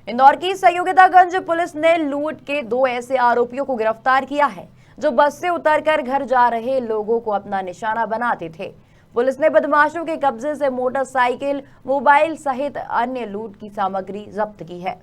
इंदौर की संयोगितागंज पुलिस ने लूट के 2 ऐसे आरोपियों को गिरफ्तार किया है जो बस से उतरकर घर जा रहे लोगों को अपना निशाना बनाते थे। पुलिस ने बदमाशों के कब्जे से मोटरसाइकिल, मोबाइल सहित अन्य लूट की सामग्री जब्त की है।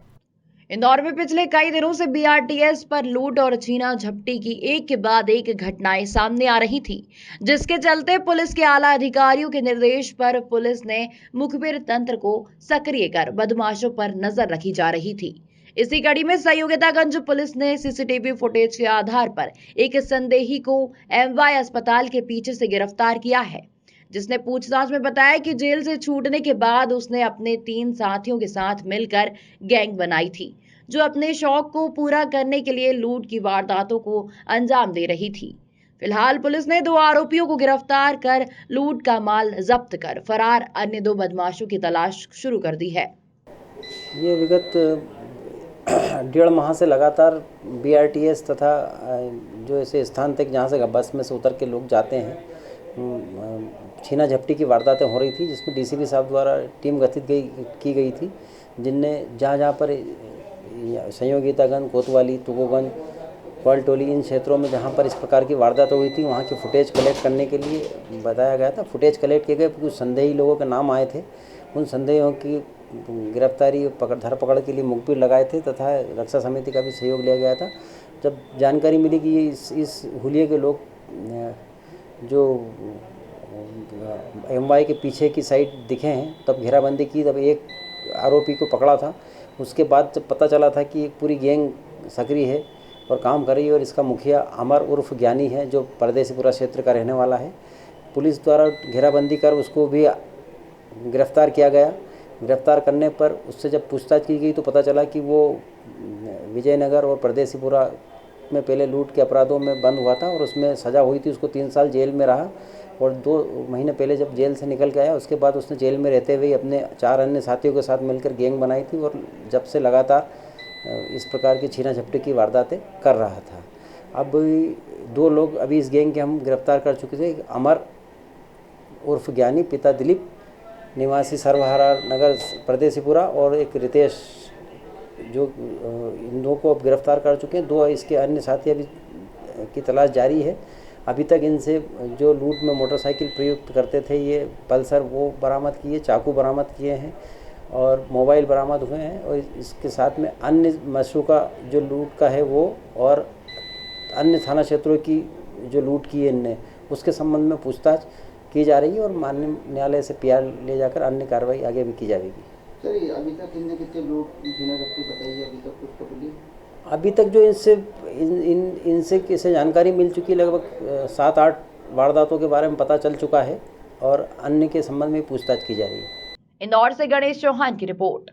इंदौर में पिछले कई दिनों से बीआरटीएस पर लूट और छीना झपटी की एक के बाद एक घटनाएं सामने आ रही थी, जिसके चलते पुलिस के आला अधिकारियों के निर्देश पर पुलिस ने मुखबिर तंत्र को सक्रिय कर बदमाशों पर नजर रखी जा रही थी। इसी कड़ी में संयोगितागंज पुलिस ने सीसीटीवी फुटेज के आधार पर एक संदेही को एमवाय अस्पताल के पीछे से गिरफ्तार किया है, जिसने पूछताछ में बताया कि जेल से छूटने के बाद उसने अपने 3 साथियों के साथ मिलकर गैंग बनाई थी, जो अपने शौक को पूरा करने के लिए लूट की वारदातों को अंजाम दे रही थी। फिलहाल पुलिस ने 2 आरोपियों को गिरफ्तार कर लूट का माल जब्त कर फरार अन्य 2 बदमाशों की तलाश शुरू कर दी है। ये विगत 1.5 माह से लगातार बीआरटीएस तथा जो ऐसे स्थान तक जहाँ से बस में से उतर के लोग जाते हैं, छीना झपटी की वारदातें हो रही थी, जिसमें डीसीपी साहब द्वारा टीम गठित की गई थी, जिनने जहाँ पर संयोगितागंज, कोतवाली, तुगोगंज, क्वालटोली इन क्षेत्रों में जहाँ पर इस प्रकार की वारदातें हुई थी, वहाँ की फुटेज कलेक्ट करने के लिए बताया गया था। फुटेज कलेक्ट किए गए, कुछ संदेही लोगों के नाम आए थे। उन संदेहियों की गिरफ्तारी धरपकड़ के लिए मुखबिर लगाए थे तथा रक्षा समिति का भी सहयोग लिया गया था। जब जानकारी मिली कि ये इस हुलिये के लोग जो एमवाई के पीछे की साइड दिखे हैं, तब घेराबंदी की, तब एक आरोपी को पकड़ा था। उसके बाद जब पता चला था कि एक पूरी गैंग सक्रिय है और काम कर रही है और इसका मुखिया अमर उर्फ ज्ञानी है, जो परदेसीपुरा क्षेत्र का रहने वाला है। पुलिस द्वारा घेराबंदी कर उसको भी गिरफ्तार किया गया। गिरफ्तार करने पर उससे जब पूछताछ की गई तो पता चला कि वो विजयनगर और परदेसीपुरा में पहले लूट के अपराधों में बंद हुआ था और उसमें सज़ा हुई थी। उसको 3 साल जेल में रहा और 2 महीने पहले जब जेल से निकल के आया, उसके बाद उसने जेल में रहते हुए अपने 4 अन्य साथियों के साथ मिलकर गैंग बनाई थी और जब से लगातार इस प्रकार की छीना झपटी की वारदातें कर रहा था। अब 2 लोग अभी इस गैंग के हम गिरफ्तार कर चुके थे। अमर उर्फ ज्ञानी, पिता दिलीप, निवासी सर्वहारा नगर परदेसीपुरा, और एक रितेश, जो इन 2 को अब गिरफ्तार कर चुके हैं। 2 इसके अन्य साथी अभी की तलाश जारी है। अभी तक इनसे जो लूट में मोटरसाइकिल प्रयुक्त करते थे, ये पल्सर वो बरामद किए, चाकू बरामद किए हैं और मोबाइल बरामद हुए हैं। और इसके साथ में अन्य मशरूका जो लूट का है वो और अन्य थाना क्षेत्रों की जो लूट की है इनने, उसके संबंध में पूछताछ की जा रही है और माननीय न्यायालय से पीआर ले जाकर अन्य कार्रवाई आगे भी की जाएगी। सर, अभी तक इनने कितने लोग छीना झपटी बताई है? अभी तक कुछ पकड़ी? अभी तक जो इनसे किसे जानकारी मिल चुकी है, लगभग 7-8 वारदातों के बारे में पता चल चुका है और अन्य के संबंध में पूछताछ की जा रही है। इंदौर से गणेश चौहान की रिपोर्ट।